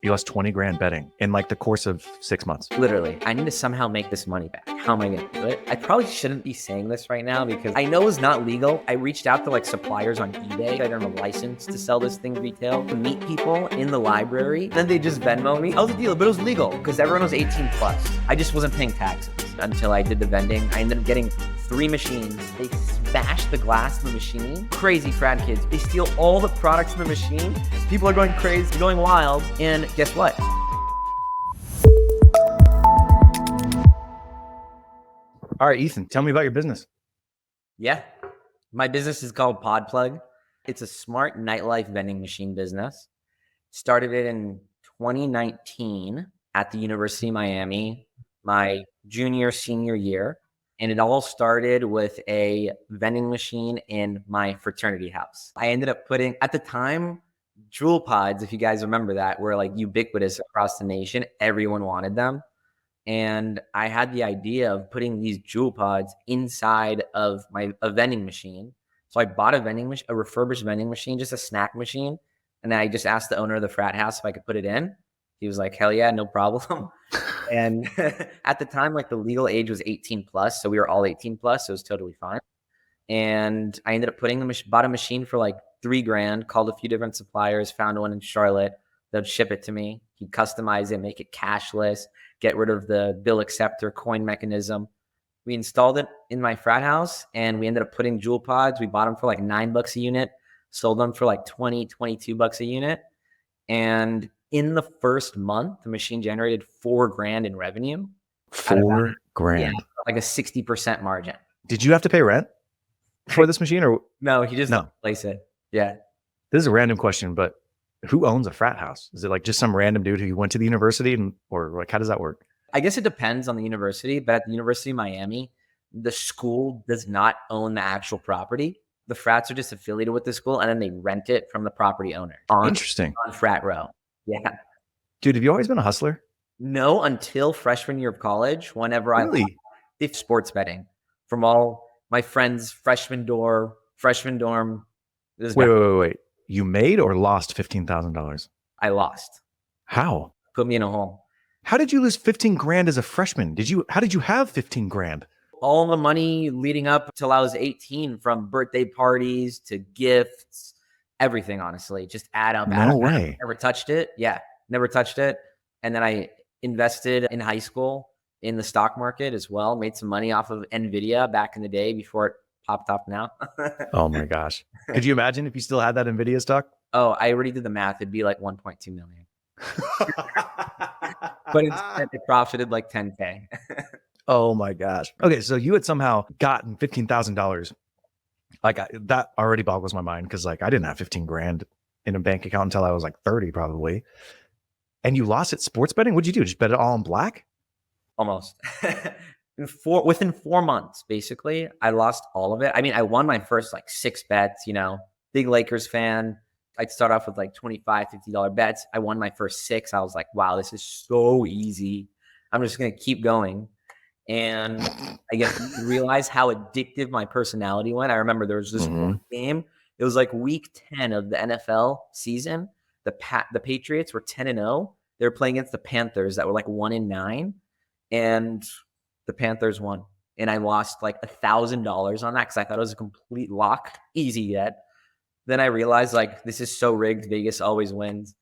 You lost 20 grand betting in like the course of 6 months. Literally, I need to somehow make this money back. How am I going to do it? I probably shouldn't be saying this right now because I know it's not legal. I reached out to like suppliers on eBay. I don't have a license to sell this thing retail, to meet people in the library. Then they just Venmo me. That was the deal, but it was legal because everyone was 18 plus. I just wasn't paying taxes until I did the vending. I ended up getting 3 machines. They smash the glass in the machine. Crazy frat kids. They steal all the products in the machine. People are going crazy, going wild. And guess what? All right, Ethan, tell me about your business. Yeah. My business is called Podplug. It's a smart nightlife vending machine business. Started it in 2019 at the University of Miami, my senior year. And it all started with a vending machine in my fraternity house. I ended up putting, at the time, Juul pods, if you guys remember that, were like ubiquitous across the nation. Everyone wanted them. And I had the idea of putting these Juul pods inside of a vending machine. So I bought a refurbished vending machine, just a snack machine. And then I just asked the owner of the frat house if I could put it in. He was like, hell yeah, no problem. And at the time, like the legal age was 18 plus. So we were all 18 plus. So it was totally fine. And I ended up bought a machine for like $3 grand, called a few different suppliers, found one in Charlotte. They'd ship it to me. He'd customize it, make it cashless, get rid of the bill acceptor coin mechanism. We installed it in my frat house and we ended up putting Juul pods. We bought them for like $9 a unit, sold them for like $22 a unit. And in the first month, the machine generated $4 grand in revenue. $4 grand. Yeah, like a 60% margin. Did you have to pay rent for this machine or? No, he just replaced it. Yeah. This is a random question, but who owns a frat house? Is it like just some random dude who went to the university or like, how does that work? I guess it depends on the university, but at the University of Miami, the school does not own the actual property. The frats are just affiliated with the school and then they rent it from the property owner. Interesting. On frat row. Yeah. Dude, have you always been a hustler? No, until freshman year of college, whenever Really? I did sports betting from all my friends, freshman dorm. Wait. You made or lost $15,000? I lost. How? Put me in a hole. How did you lose 15 grand as a freshman? How did you have 15 grand? All the money leading up till I was 18, from birthday parties to gifts, everything, honestly, just add up. No way. Never touched it. Yeah, never touched it. And then I invested in high school in the stock market as well. Made some money off of NVIDIA back in the day before it popped off now. Oh my gosh. Could you imagine if you still had that NVIDIA stock? Oh, I already did the math. It'd be like 1.2 million. But instead it profited like 10K. Oh my gosh. Okay, so you had somehow gotten $15,000. Like that already boggles my mind because like I didn't have 15 grand in a bank account until I was like 30 probably. And you lost at sports betting? What'd you do? Just bet it all in black? Almost. Within 4 months, basically, I lost all of it. I mean, I won my first like 6 bets, big Lakers fan. I'd start off with like $25, $50 bets. I won my first 6. I was like, wow, this is so easy. I'm just going to keep going. And I guess realize how addictive my personality went. I remember there was this one game. It was like week 10 of the NFL season. The Patriots were 10-0. They were playing against the Panthers that were like 1-9. And the Panthers won. And I lost like $1,000 on that because I thought it was a complete lock. Easy yet. Then I realized like this is so rigged. Vegas always wins.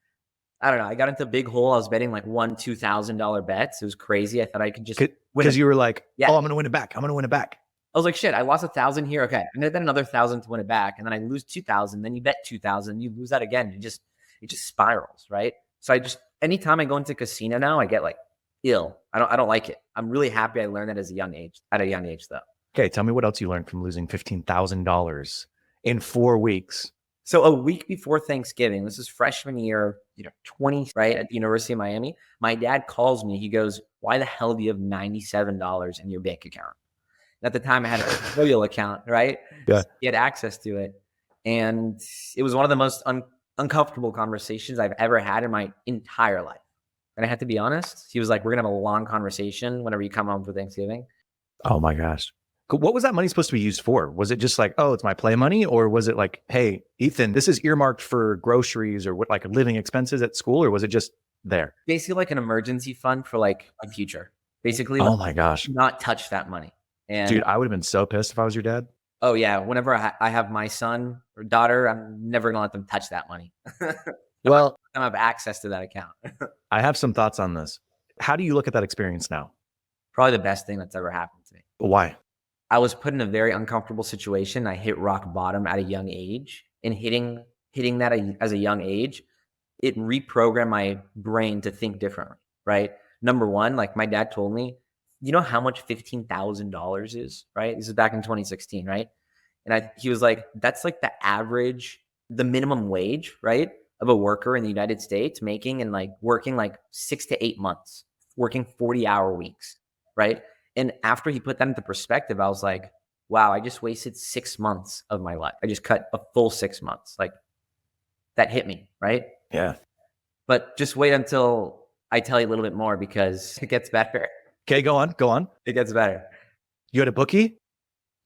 I don't know. I got into a big hole. I was betting like $1,000-$2,000 bets. It was crazy. I thought I could just win. Because you were like, oh, I'm going to win it back. I'm going to win it back. I was like, shit, I lost 1,000 here. Okay. I'm going to bet another 1,000 to win it back. And then I lose 2,000. Then you bet 2,000. You lose that again. It just spirals, right? So anytime I go into casino now, I get like ill. I don't like it. I'm really happy I learned that at a young age though. Okay. Tell me what else you learned from losing $15,000 in 4 weeks. So a week before Thanksgiving, this is freshman year, 20, right, at the University of Miami, my dad calls me. He goes, why the hell do you have $97 in your bank account? And at the time, I had a custodial account, right? Yeah. He had access to it. And it was one of the most uncomfortable conversations I've ever had in my entire life. And I had to be honest. He was like, we're going to have a long conversation whenever you come home for Thanksgiving. Oh, my gosh. What was that money supposed to be used for? Was it just like, oh, it's my play money? Or was it like, hey, Ethan, this is earmarked for groceries or what, like living expenses at school? Or was it just there? Basically like an emergency fund for like a future. Basically, like, Oh my gosh. not touch that money. And Dude, I would have been so pissed if I was your dad. oh yeah, whenever I have my son or daughter, I'm never gonna let them touch that money. Well, I don't have access to that account. I have some thoughts on this. How do you look at that experience now? Probably the best thing that's ever happened to me. Why? I was put in a very uncomfortable situation. I hit rock bottom at a young age, and hitting that as a young age, it reprogrammed my brain to think differently. Right. Number one, like my dad told me, you know how much $15,000 is, right? This is back in 2016, right? And he was like, that's like the average, the minimum wage, right, of a worker in the United States making and like working like 6 to 8 months, working 40-hour weeks, right? And after he put that into perspective, I was like, wow, I just wasted 6 months of my life. I just cut a full 6 months. Like that hit me, right? Yeah. But just wait until I tell you a little bit more because it gets better. Okay, go on. Go on. It gets better. You had a bookie?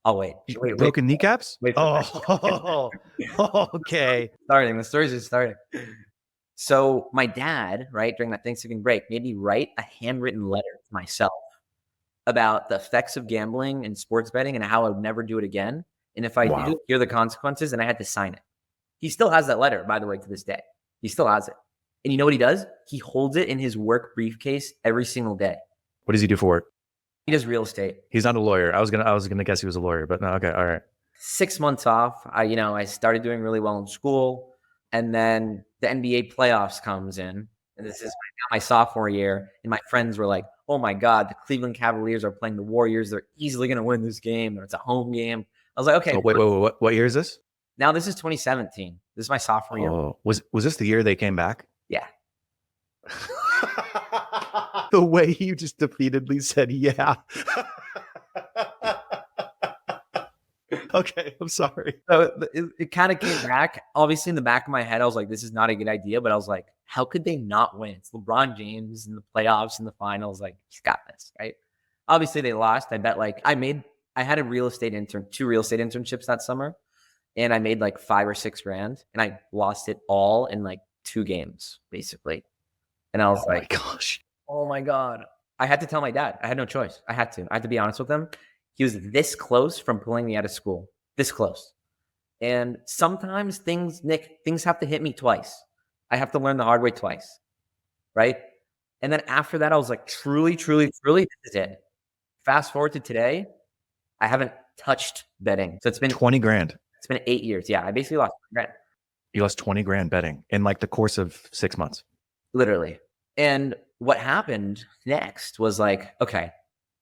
I'll wait. Broken kneecaps? Wait. Oh, okay. Starting. The story's just starting. So my dad, right, during that Thanksgiving break, made me write a handwritten letter to myself about the effects of gambling and sports betting and how I would never do it again. And if I Wow. do, here are the consequences. And I had to sign it. He still has that letter, by the way, to this day. He still has it. And you know what he does? He holds it in his work briefcase every single day. What does he do for work? He does real estate. He's not a lawyer. I was gonna guess he was a lawyer, but no, okay, all right. 6 months off. I started doing really well in school. And then the NBA playoffs comes in. And this is my sophomore year. And my friends were like, oh my God, the Cleveland Cavaliers are playing the Warriors. They're easily going to win this game. It's a home game. I was like, okay. Oh, wait, what year is this? Now this is 2017. This is my sophomore year. Oh, was this the year they came back? Yeah. The way you just defeatedly said, yeah. Okay, I'm sorry. So it kind of came back. Obviously, in the back of my head, I was like, this is not a good idea. But I was like, how could they not win? It's LeBron James in the playoffs and the finals. Like, he's got this, right? Obviously, they lost. I bet I had two real estate internships that summer. And I made like 5 or 6 grand. And I lost it all in like 2 games, basically. And I was like, my gosh. Oh my God. I had to tell my dad. I had no choice. I had to be honest with him. He was this close from pulling me out of school, this close. And sometimes things have to hit me twice. I have to learn the hard way twice, right? And then after that, I was like, truly, this is it. Fast forward to today, I haven't touched betting. So it's been 20 grand. It's been 8 years. Yeah, I basically lost 20 grand. You lost 20 grand betting in like the course of 6 months. Literally. And what happened next was like, okay,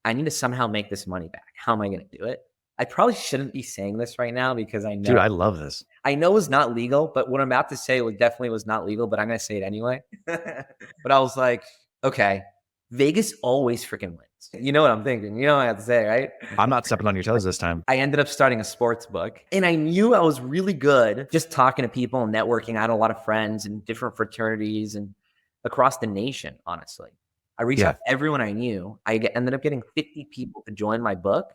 I need to somehow make this money back. How am I going to do it? I probably shouldn't be saying this right now because I know. Dude, I love this. I know it's not legal, but what I'm about to say definitely was not legal, but I'm going to say it anyway. But I was like, okay, Vegas always freaking wins. You know what I'm thinking? You know what I have to say, right? I'm not stepping on your toes this time. I ended up starting a sports book and I knew I was really good just talking to people and networking. I had a lot of friends in different fraternities and across the nation, honestly. I reached out to everyone I knew. I ended up getting 50 people to join my book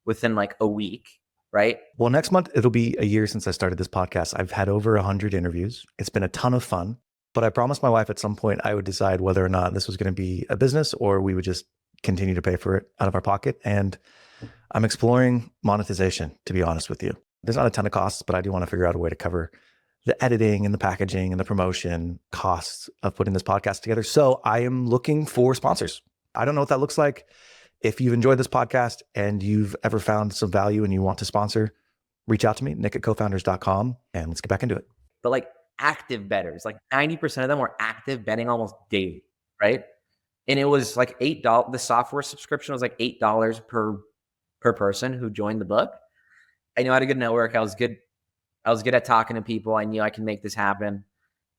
within like a week, right? Well, next month, it'll be a year since I started this podcast. I've had over 100 interviews. It's been a ton of fun. But I promised my wife at some point I would decide whether or not this was going to be a business or we would just continue to pay for it out of our pocket. And I'm exploring monetization, to be honest with you. There's not a ton of costs, but I do want to figure out a way to cover the editing and the packaging and the promotion costs of putting this podcast together. So I am looking for sponsors. I don't know what that looks like. If you've enjoyed this podcast and you've ever found some value and you want to sponsor, reach out to me, nick@cofounders.com, and let's get back into it. But like active bettors, like 90% of them were active betting almost daily, right? And it was like $8. The software subscription was like $8 per person who joined the book. I knew I had a good network. I was good at talking to people. I knew I can make this happen.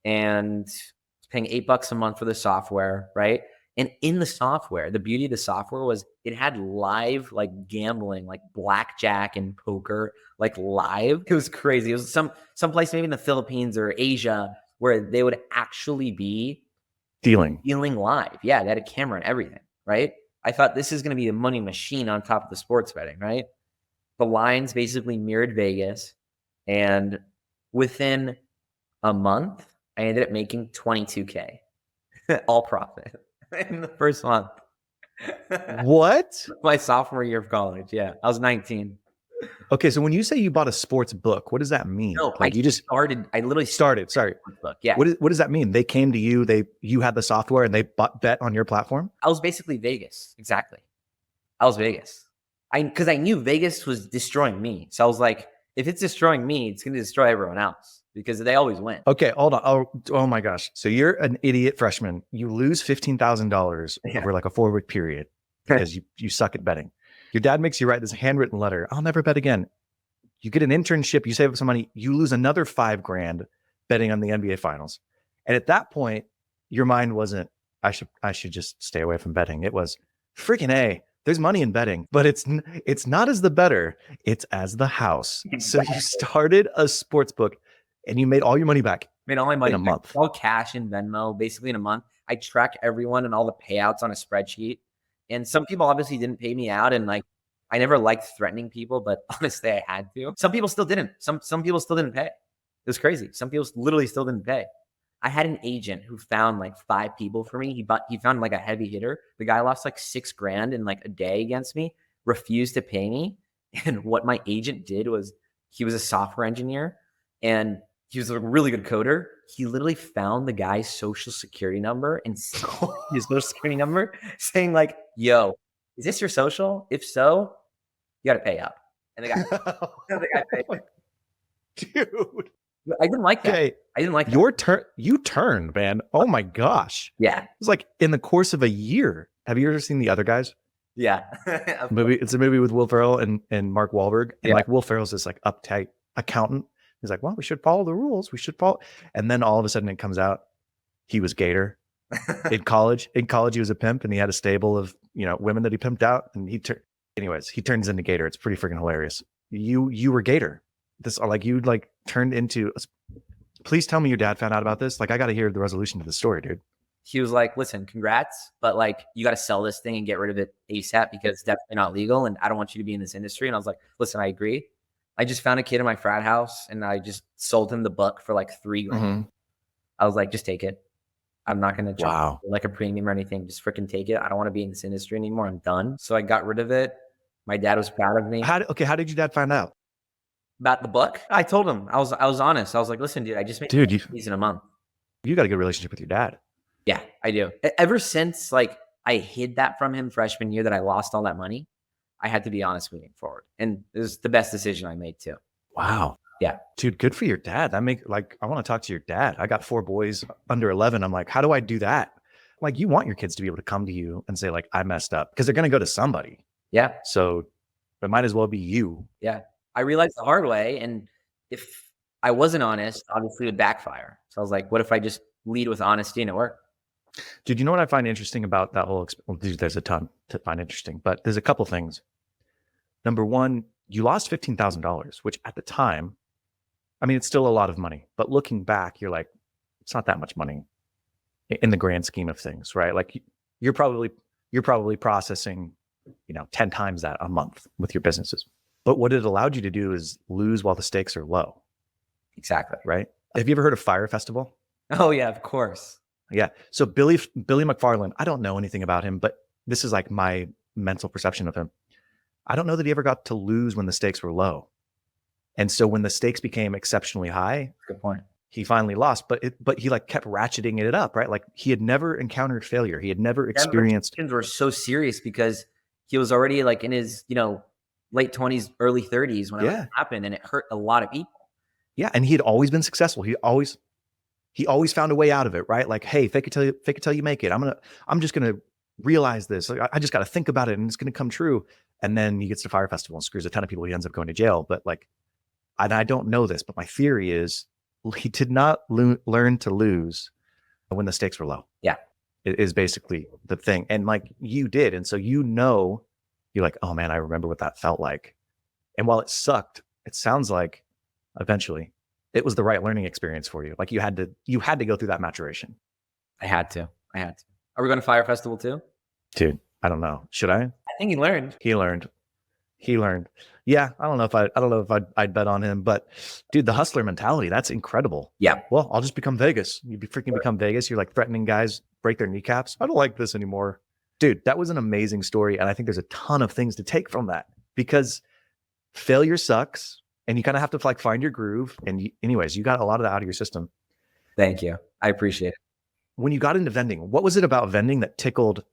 And paying $8 a month for the software, right? And in the software, the beauty of the software was it had live like gambling, like blackjack and poker, like live. It was crazy. It was some place maybe in the Philippines or Asia where they would actually be dealing live. Yeah, they had a camera and everything, right? I thought this is going to be a money machine on top of the sports betting, right? The lines basically mirrored Vegas. And within a month, I ended up making $22K. all profit in the first month. What? My sophomore year of college. Yeah, I was 19. Okay, so when you say you bought a sports book, what does that mean? No, Like you just I literally started. Sorry. book. Yeah, What does that mean? They came to you, you had the software and they bet on your platform? I was basically Vegas. Exactly. I was Vegas. Because I knew Vegas was destroying me. So I was like, if it's destroying me, it's going to destroy everyone else because they always win. Okay, hold on. Oh my gosh. So you're an idiot freshman. You lose $15,000 over like a 4-week period because you suck at betting. Your dad makes you write this handwritten letter. I'll never bet again. You get an internship. You save up some money. You lose another $5,000 betting on the NBA finals. And at that point, your mind wasn't, I should just stay away from betting. It was freaking A. There's money in betting, but it's not as the better. It's as the house. Exactly. So you started a sports book and you made all your money back. Made all my money in a month. All cash in Venmo, basically in a month. I track everyone and all the payouts on a spreadsheet. And some people obviously didn't pay me out. And like, I never liked threatening people, but honestly, I had to. Some people still didn't. Some people still didn't pay. It was crazy. Some people literally still didn't pay. I had an agent who found like 5 people for me. He found like a heavy hitter. The guy lost like $6,000 in like a day against me, refused to pay me. And what my agent did was he was a software engineer and he was a really good coder. He literally found the guy's social security number and his social security number saying like, yo, is this your social? If so, you got to pay up. And the guy paid. Dude. I didn't like that. Okay. I didn't like that. Your turn. You turned, man. Oh my gosh. Yeah. It was like in the course of a year. Have you ever seen The Other Guys? Yeah. It's a movie with Will Ferrell and Mark Wahlberg. And Yeah. like Will Ferrell's this like uptight accountant. He's like, well, we should follow the rules. We should follow. And then all of a sudden it comes out he was Gator in college. In college, he was a pimp and he had a stable of, women that he pimped out. And he turns into Gator. It's pretty freaking hilarious. You were Gator. You turned into. Please tell me your dad found out about this. Like, I got to hear the resolution to the story, dude. He was like, listen, congrats, but like, you got to sell this thing and get rid of it ASAP because it's definitely not legal. And I don't want you to be in this industry. And I was like, listen, I agree. I just found a kid in my frat house and I just sold him the book for like $3,000. Mm-hmm. I was like, just take it. I'm not going to Wow. like a premium or anything. Just freaking take it. I don't want to be in this industry anymore. I'm done. So I got rid of it. My dad was proud of me. How did your dad find out? About the book? I told him. I was honest. I was like, listen, dude, I just made these in a month. You got a good relationship with your dad. Yeah, I do. Ever since like I hid that from him freshman year that I lost all that money, I had to be honest moving forward. And it was the best decision I made too. Wow. Yeah. Dude, good for your dad. I want to talk to your dad. I got 4 boys under 11. I'm like, how do I do that? Like, you want your kids to be able to come to you and say like, I messed up, because they're going to go to somebody. Yeah. So it might as well be you. Yeah. I realized the hard way. And if I wasn't honest, obviously it would backfire. So I was like, what if I just lead with honesty and it worked? Dude, you know what I find interesting about that whole dude, there's a ton to find interesting, but there's a couple things. Number one, you lost $15,000, which at the time, I mean, it's still a lot of money, but looking back, you're like, it's not that much money in the grand scheme of things, right? Like you're probably processing, 10 times that a month with your businesses. But what it allowed you to do is lose while the stakes are low. Exactly. Right? Have you ever heard of Fire Festival? Oh yeah, of course. Yeah. So Billy McFarland, I don't know anything about him, but this is like my mental perception of him. I don't know that he ever got to lose when the stakes were low. And so when the stakes became exceptionally high, good point, he finally lost, but he like kept ratcheting it up, right? Like he had never encountered failure. He had never experienced. Things were so serious because he was already like in his, late 20s, early 30s when it happened, and it hurt a lot of people. Yeah. And he had always been successful. He always found a way out of it, right? Like, hey, fake it till you make it. I'm just going to realize this. Like, I just got to think about it and it's going to come true. And then he gets to Fire Festival and screws a ton of people. He ends up going to jail. But like, and I don't know this, but my theory is he did not learn to lose when the stakes were low. Yeah. It is basically the thing. And like you did. And so, you're like, oh man, I remember what that felt like. And while it sucked, it sounds like eventually it was the right learning experience for you. Like you had to go through that maturation. I had to. Are we going to Fire Festival too? Dude, I don't know. Should I? I think he learned. He learned. Yeah. I don't know if I'd bet on him, but dude, the hustler mentality, that's incredible. Yeah. Well, I'll just become Vegas. You freaking become Vegas. You're like threatening guys break their kneecaps. I don't like this anymore. Dude, that was an amazing story. And I think there's a ton of things to take from that because failure sucks and you kind of have to like find your groove. And anyways, you got a lot of that out of your system. Thank you. I appreciate it. When you got into vending, what was it about vending that tickled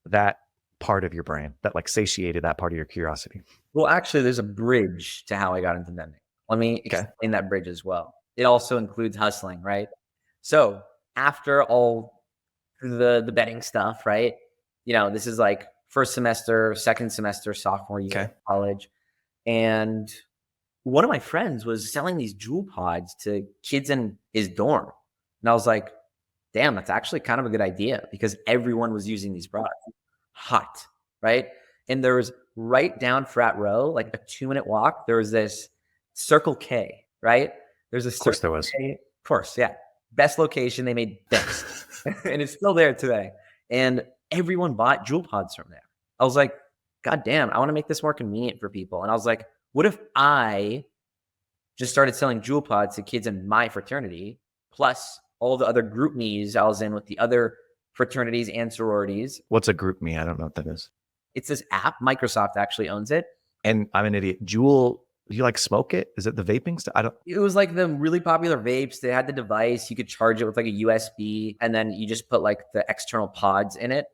that part of your brain, that like satiated that part of your curiosity? Well, actually, there's a bridge to how I got into vending. Let me explain that bridge as well. It also includes hustling, right? So after all the betting stuff, right? This is like first semester, second semester, sophomore year of college. And one of my friends was selling these Juul pods to kids in his dorm. And I was like, damn, that's actually kind of a good idea because everyone was using these products. Hot, right? And there was right down Frat Row, like a 2-minute walk, there was this Circle K, right? There's a Of course there was. Of course, yeah. Best location, they made best. And it's still there today. And everyone bought Juul pods from there. I was like, God damn, I want to make this more convenient for people. And I was like, what if I just started selling Juul pods to kids in my fraternity, plus all the other group me's I was in with the other fraternities and sororities. What's a group me? I don't know what that is. It's this app. Microsoft actually owns it. And I'm an idiot. Juul, do you like smoke it? Is it the vaping stuff? It was like the really popular vapes. They had the device. You could charge it with like a USB and then you just put like the external pods in it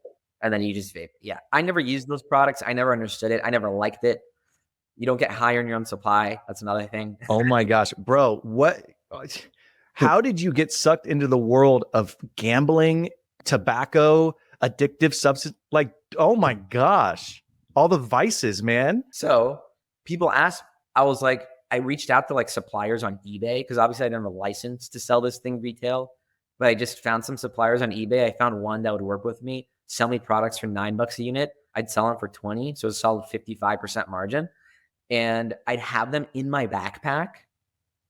and then you just vape. Yeah. I never used those products. I never understood it. I never liked it. You don't get high on your own supply. That's another thing. Oh my gosh, bro. How did you get sucked into the world of gambling, tobacco, addictive substance? Like, oh my gosh, all the vices, man. So people ask, I was like, I reached out to like suppliers on eBay because obviously I didn't have a license to sell this thing retail, but I just found some suppliers on eBay. I found one that would work with me, sell me products for $9 a unit. I'd sell them for 20. So it's a solid 55% margin. And I'd have them in my backpack.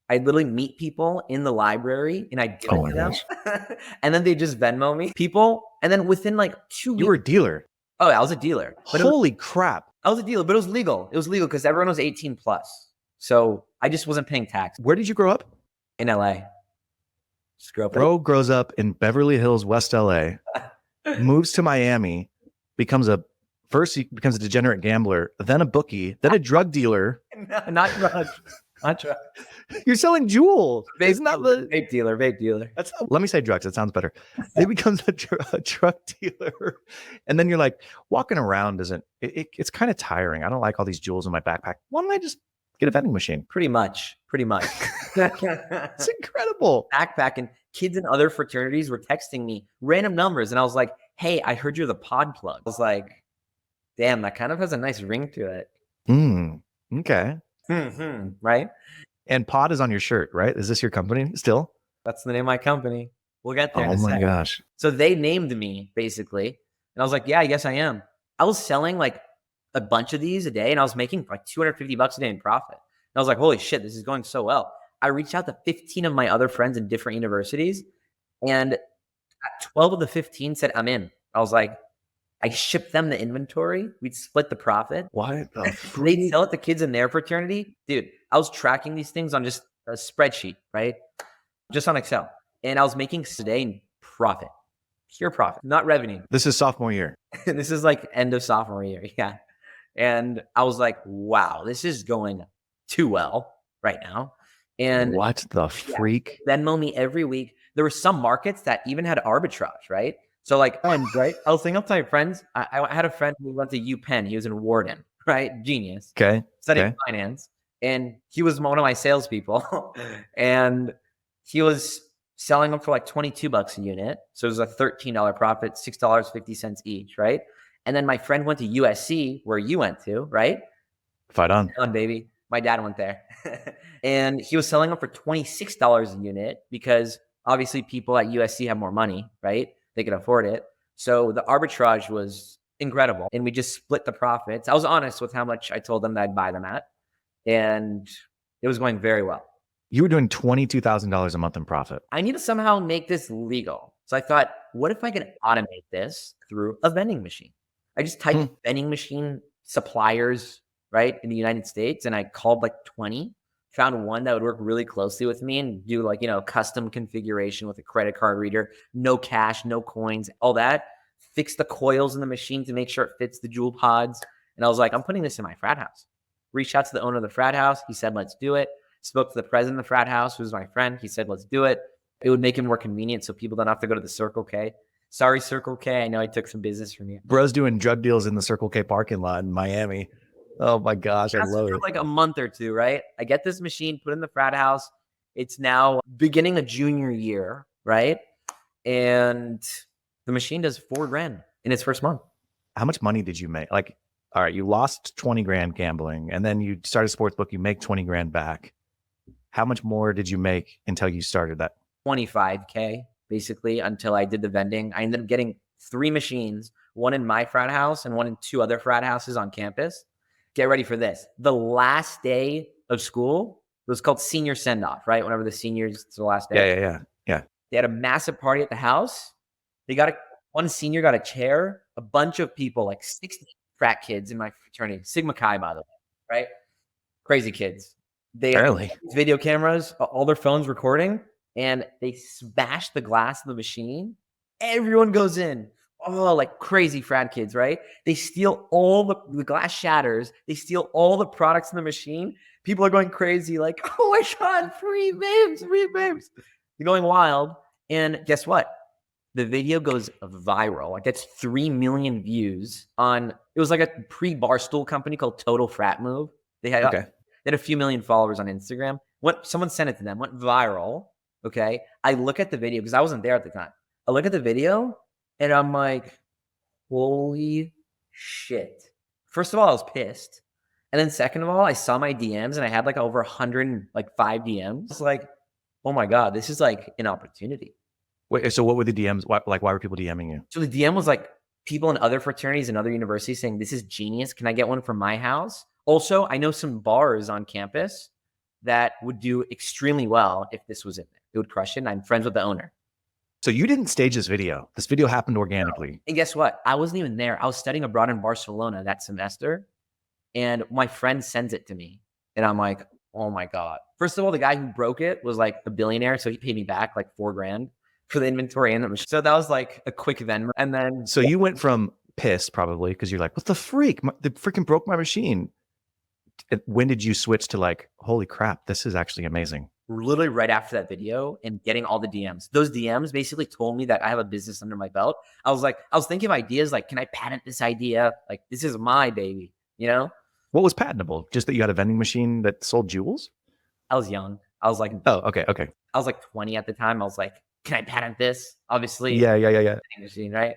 I'd literally meet people in the library and I'd give it to them. And then they just Venmo me people. And then within like 2 weeks. You were a dealer. Oh, I was a dealer. But holy crap. I was a dealer, but it was legal. It was legal because everyone was 18 plus. So I just wasn't paying tax. Where did you grow up? In LA. Just grew up. Bro grows up in Beverly Hills, West LA, moves to Miami, first he becomes a degenerate gambler, then a bookie, then a drug dealer. Not drugs. Not drugs. You're selling Juul. Isn't that the vape dealer? Vape dealer. Let me say drugs. That sounds better. It becomes a drug dealer, and then you're like walking around. It's kind of tiring. I don't like all these Juuls in my backpack. Why don't I just get a vending machine? Pretty much. It's incredible. Backpack and kids in other fraternities were texting me random numbers, and I was like, "Hey, I heard you're the Podplug." I was like, "Damn, that kind of has a nice ring to it." Okay. Right? And Pod is on your shirt, right? Is this your company still? That's the name of my company. We'll get there. Oh my gosh. So they named me basically. And I was like, yeah, I guess I am. I was selling like a bunch of these a day and I was making like $250 a day in profit. And I was like, holy shit, this is going so well. I reached out to 15 of my other friends in different universities. And 12 of the 15 said, I'm in. I was like, I shipped them the inventory. We'd split the profit. What? They'd sell it to kids in their fraternity. Dude, I was tracking these things on just a spreadsheet, right? Just on Excel. And I was making today in profit. Pure profit, not revenue. This is sophomore year. This is like end of sophomore year. Yeah. And I was like, wow, this is going too well right now. And what the freak? Venmo me every week. There were some markets that even had arbitrage, right? So like, right? I was saying up to my friends. I had a friend who went to UPenn. He was in Warden, right? Genius. Okay. Studying finance. And he was one of my salespeople. And he was selling them for like $22 a unit. So it was a $13 profit, $6.50 each, right? And then my friend went to USC, where you went to, right? Fight on. Baby. My dad went there. And he was selling them for $26 a unit because obviously people at USC have more money, right? They could afford it. So the arbitrage was incredible. And we just split the profits. I was honest with how much I told them that I'd buy them at. And it was going very well. You were doing $22,000 a month in profit. I need to somehow make this legal. So I thought, what if I can automate this through a vending machine? I just typed vending machine suppliers, right, in the United States. And I called like 20. Found one that would work really closely with me and do like, custom configuration with a credit card reader, no cash, no coins, all that. Fix the coils in the machine to make sure it fits the Juul pods. And I was like, I'm putting this in my frat house. Reached out to the owner of the frat house. He said, let's do it. Spoke to the president of the frat house, who's my friend. He said, let's do it. It would make it more convenient so people don't have to go to the Circle K. Sorry, Circle K. I know I took some business from you. Bro's doing drug deals in the Circle K parking lot in Miami. Oh my gosh, I love For it. like a month or two, right? I get this machine put in the frat house. It's now beginning a junior year, right? And the machine does $4,000 in its first month. How much money did you make? Like, all right, you lost 20 grand gambling and then you started a sports book, you make 20 grand back. How much more did you make until you started that? 25K basically until I did the vending. I ended up getting 3 machines, one in my frat house and one in 2 other frat houses on campus. Get ready for this. The last day of school, it was called senior send-off, right? Whenever the seniors, it's the last day. Yeah. They had a massive party at the house. One senior got a chair, a bunch of people, like 60 frat kids in my fraternity, Sigma Chi, by the way, right? Crazy kids. They had video cameras, all their phones recording, and they smashed the glass of the machine. Everyone goes in. Oh, like crazy frat kids, right? They steal all the glass shatters. They steal all the products in the machine. People are going crazy, like, oh my God, free babes. They're going wild. And guess what? The video goes viral. It gets 3 million views it was like a pre-Barstool company called Total Frat Move. They had a few million followers on Instagram. Someone sent it to them, went viral. Okay. I look at the video because I wasn't there at the time. I look at the video and I'm like, holy shit. First of all, I was pissed. And then second of all, I saw my DMs and I had like over 105 DMs. It's like, oh my God, this is like an opportunity. Wait, so what were the DMs? Why were people DMing you? So the DM was like people in other fraternities and other universities saying, this is genius. Can I get one from my house? Also, I know some bars on campus that would do extremely well if this was in there. It would crush it. And I'm friends with the owner. So you didn't stage this video. This video happened organically. And guess what? I wasn't even there. I was studying abroad in Barcelona that semester. And my friend sends it to me. And I'm like, oh my God. First of all, the guy who broke it was like a billionaire. So he paid me back like $4,000 for the inventory and the machine. So that was like a quick Venmo. And then. So you went from pissed probably because you're like, what the freak? They freaking broke my machine. When did you switch to like, holy crap, this is actually amazing? Literally right after that video and getting all the DMs. Those DMs basically told me that I have a business under my belt. I was thinking of ideas like, can I patent this idea? Like, this is my baby, What was patentable? Just that you had a vending machine that sold Juuls? I was young. I was like, oh, okay. I was like 20 at the time. I was like, can I patent this? Obviously. Yeah. Vending machine, right?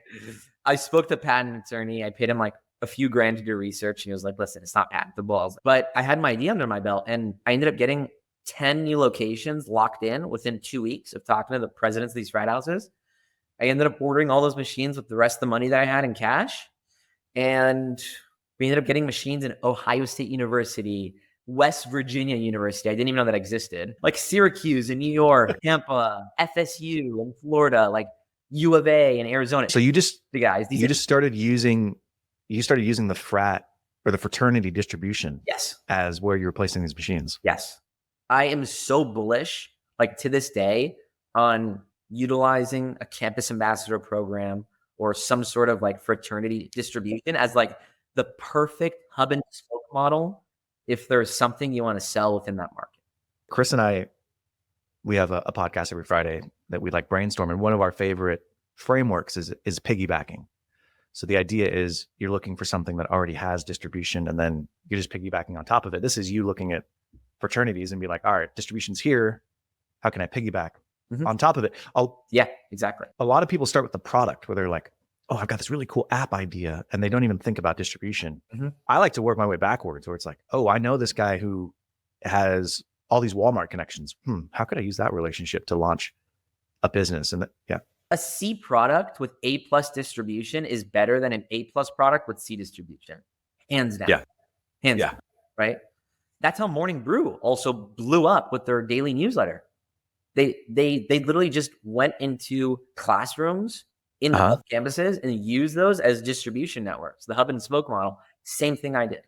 I spoke to a patent attorney. I paid him like a few grand to do research. And he was like, listen, it's not patentable. But I had my idea under my belt and I ended up getting 10 new locations locked in within 2 weeks of talking to the presidents of these frat houses. I ended up ordering all those machines with the rest of the money that I had in cash. And we ended up getting machines in Ohio State University, West Virginia University. I didn't even know that existed. Like Syracuse in New York, Tampa, FSU in Florida, like U of A in Arizona. So you started using the frat or the fraternity distribution as where you were placing these machines. Yes. I am so bullish, like to this day, on utilizing a campus ambassador program or some sort of like fraternity distribution as like the perfect hub and spoke model if there's something you want to sell within that market. Chris and I, we have a podcast every Friday that we like brainstorm. And one of our favorite frameworks is piggybacking. So the idea is you're looking for something that already has distribution and then you're just piggybacking on top of it. This is you looking at fraternities and be like, all right, distribution's here. How can I piggyback on top of it? Yeah, exactly. A lot of people start with the product where they're like, oh, I've got this really cool app idea. And they don't even think about distribution. I like to work my way backwards where it's like, oh, I know this guy who has all these Walmart connections. How could I use that relationship to launch a business? And a C product with A+ distribution is better than an A+ product with C distribution. Hands down. Hands down. Right? That's how Morning Brew also blew up with their daily newsletter. They literally just went into classrooms in campuses and used those as distribution networks. The hub and spoke model, same thing I did.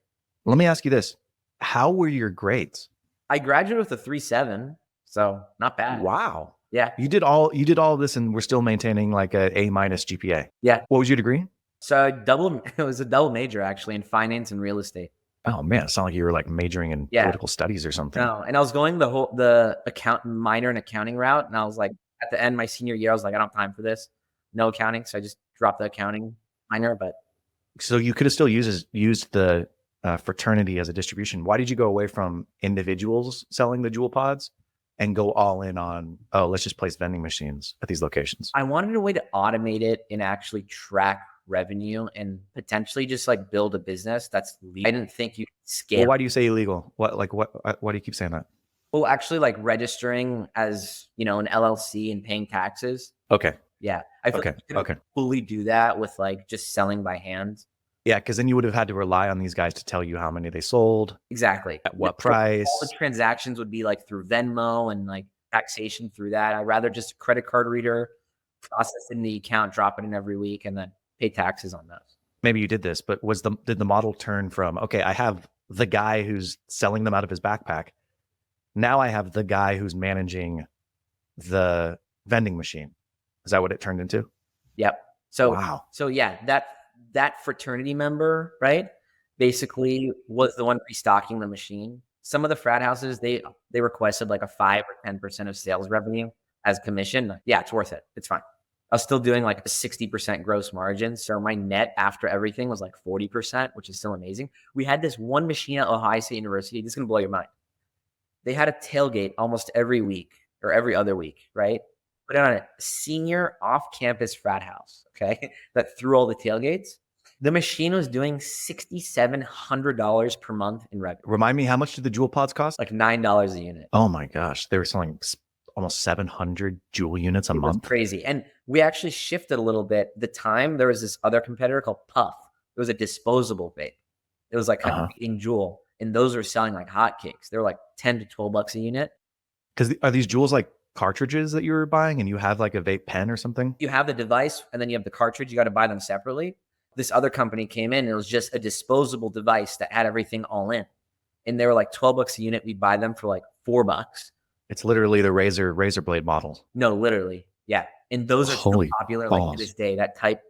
Let me ask you this. How were your grades? I graduated with a 3.7, so not bad. Wow. Yeah. You did all this and we're still maintaining like a A- GPA. Yeah. What was your degree? So it was a double major actually in finance and real estate. Oh man, it sounded like you were like majoring in political studies or something. No, and I was going the minor in accounting route, and I was like, at the end my senior year, I was like, I don't have time for this, no accounting, so I just dropped the accounting minor. But so you could have still used the fraternity as a distribution. Why did you go away from individuals selling the Juul pods and go all in on, oh, let's just place vending machines at these locations? I wanted a way to automate it and actually track revenue and potentially just like build a business that's legal. I didn't think you could scale. Well, why do you say illegal? Why do you keep saying that? Well, actually, like registering as, an LLC and paying taxes. Okay. Yeah. I feel like you could fully do that with like just selling by hand. Yeah, because then you would have had to rely on these guys to tell you how many they sold. Exactly. At what price. All the transactions would be like through Venmo and like taxation through that. I'd rather just a credit card reader, process in the account, drop it in every week, and then pay taxes on those. Maybe you did this, but did the model turn from, okay, I have the guy who's selling them out of his backpack. Now I have the guy who's managing the vending machine. Is that what it turned into? Yep. So, wow. So yeah, that fraternity member, right, basically was the one restocking the machine. Some of the frat houses, they requested like a 5 or 10% of sales revenue as commission. Yeah, it's worth it. It's fine. I was still doing like a 60% gross margin. So my net after everything was like 40%, which is still amazing. We had this one machine at Ohio State University. This is going to blow your mind. They had a tailgate almost every week or every other week, right? Put it on a senior off-campus frat house, okay, that threw all the tailgates. The machine was doing $6,700 per month in revenue. Remind me, how much did the Juul pods cost? Like $9 a unit. Oh my gosh. They were selling almost 700 Juul units a month. Crazy. And we actually shifted a little bit. The time there was this other competitor called Puff. It was a disposable vape. It was like in Juul, and those were selling like hotcakes. They were like $10 to $12 a unit. Because are these Juuls like cartridges that you were buying, and you have like a vape pen or something? You have the device, and then you have the cartridge. You got to buy them separately. This other company came in, and it was just a disposable device that had everything all in, and they were like $12 a unit. We'd buy them for like $4. It's literally the razor blade model. No, literally. Yeah. And those are still popular like to this day,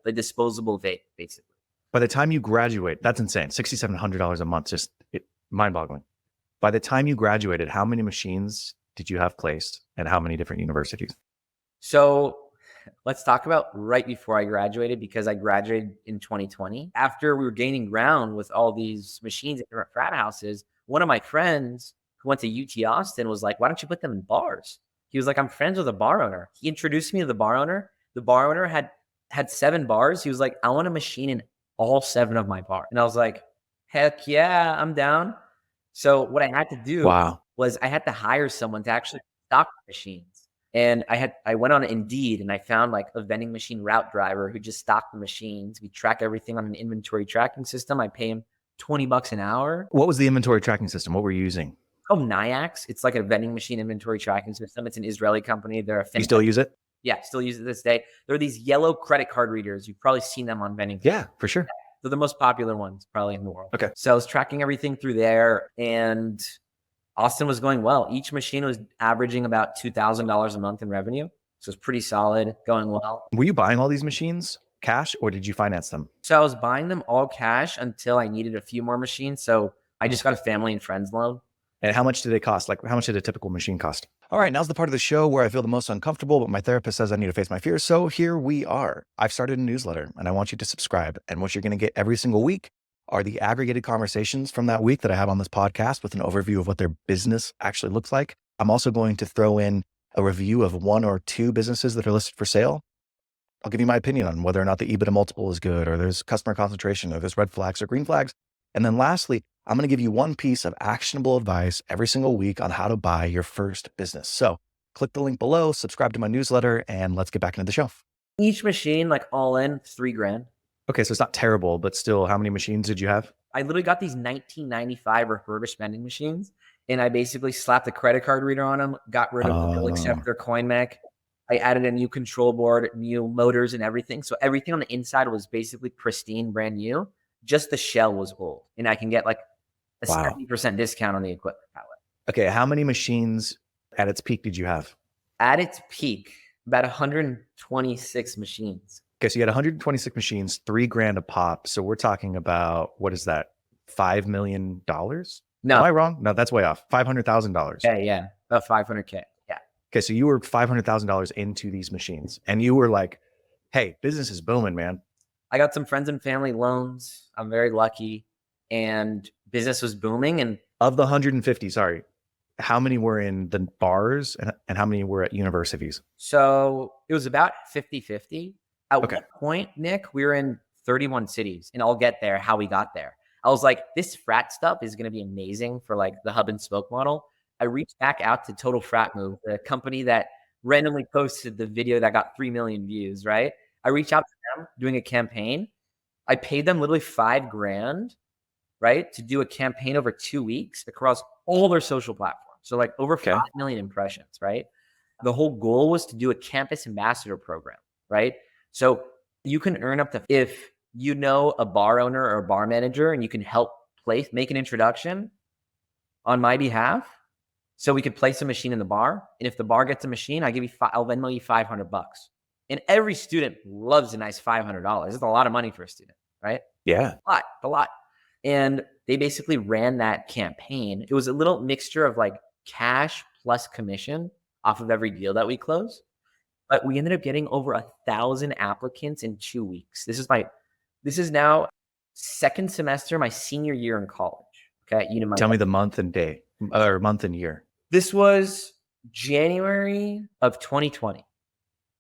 the disposable vape, basically. By the time you graduate, that's insane. $6,700 a month, just mind-boggling. By the time you graduated, how many machines did you have placed and how many different universities? So let's talk about right before I graduated, because I graduated in 2020. After we were gaining ground with all these machines at different frat houses, one of my friends who went to UT Austin was like, why don't you put them in bars? He was like, I'm friends with a bar owner. He introduced me to the bar owner. The bar owner had 7 bars. He was like, I want a machine in all 7 of my bars. And I was like, heck yeah, I'm down. So what I had to do was I had to hire someone to actually stock machines. And I went on Indeed and I found like a vending machine route driver who just stocked the machines. We track everything on an inventory tracking system. I pay him $20 an hour. What was the inventory tracking system? What were you using? Called Nayax. It's like a vending machine inventory tracking system. It's an Israeli company. They're a fintech. You still use it? Yeah, still use it this day. There are these yellow credit card readers. You've probably seen them on vending. Yeah, for sure. They're the most popular ones probably in the world. Okay. So I was tracking everything through there, and Austin was going well. Each machine was averaging about $2,000 a month in revenue. So it's pretty solid, going well. Were you buying all these machines cash or did you finance them? So I was buying them all cash until I needed a few more machines. So I just got a family and friends loan. And how much do they cost? Like, how much did a typical machine cost? All right, now's the part of the show where I feel the most uncomfortable, but my therapist says I need to face my fears. So here we are. I've started a newsletter and I want you to subscribe. And what you're going to get every single week are the aggregated conversations from that week that I have on this podcast with an overview of what their business actually looks like. I'm also going to throw in a review of 1 or 2 businesses that are listed for sale. I'll give you my opinion on whether or not the EBITDA multiple is good, or there's customer concentration, or there's red flags or green flags. And then lastly, I'm going to give you 1 piece of actionable advice every single week on how to buy your first business. So click the link below, subscribe to my newsletter, and let's get back into the show. Each machine, like all in, $3,000. Okay, so it's not terrible, but still, how many machines did you have? I literally got these 1995 refurbished vending machines, and I basically slapped a credit card reader on them, got rid of the bill acceptor, coin mech. I added a new control board, new motors and everything. So everything on the inside was basically pristine, brand new. Just the shell was old. And I can get like a 70% discount on the equipment palette. Okay, how many machines at its peak did you have? At its peak, about 126 machines. Okay, so you had 126 machines, $3,000 a pop. So we're talking about, what is that? $5 million? No, Am I wrong? No, that's way off. $500,000. yeah, about 500K. Yeah. Okay, so you were $500,000 into these machines, and you were like, "Hey, business is booming, man." I got some friends and family loans. I'm very lucky, and business was booming. And Of the 150, sorry, how many were in the bars and how many were at universities? so it was about 50-50. At Okay. one point, Nick, we were in 31 cities, and I'll get there how we got there. I was like, this frat stuff is going to be amazing for like the hub and spoke model. I reached back out to Total Frat Move, the company that randomly posted the video that got 3 million views, right? I reached out to them doing a campaign. I paid them literally $5,000, right, to do a campaign over 2 weeks across all their social platforms. So like over Okay. 5 million impressions, right? The whole goal was to do a campus ambassador program, right? So you can earn up to, if you know a bar owner or a bar manager and you can help make an introduction on my behalf. So we could place a machine in the bar. And if the bar gets a machine, I'll Venmo you $500. And every student loves a nice $500. It's a lot of money for a student, right? Yeah. A lot. And they basically ran that campaign. It was a little mixture of like cash plus commission off of every deal that we closed. But we ended up getting over 1,000 applicants in 2 weeks. This is now second semester, my senior year in college. Okay. Tell me the month and day, or month and year. This was January of 2020.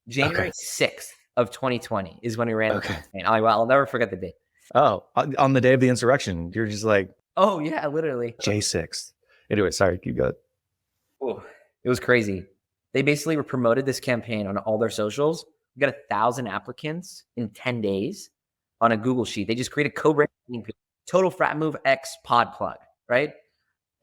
January 6th of 2020 is when we ran the campaign. I'll never forget the date. Oh, on the day of the insurrection, you're just like, oh yeah, literally. J6. Anyway, sorry, keep going. Ooh, it was crazy. They basically promoted this campaign on all their socials. We got 1,000 applicants in 10 days on a Google sheet. They just created co-branding, Total Frat Move X Podplug, right?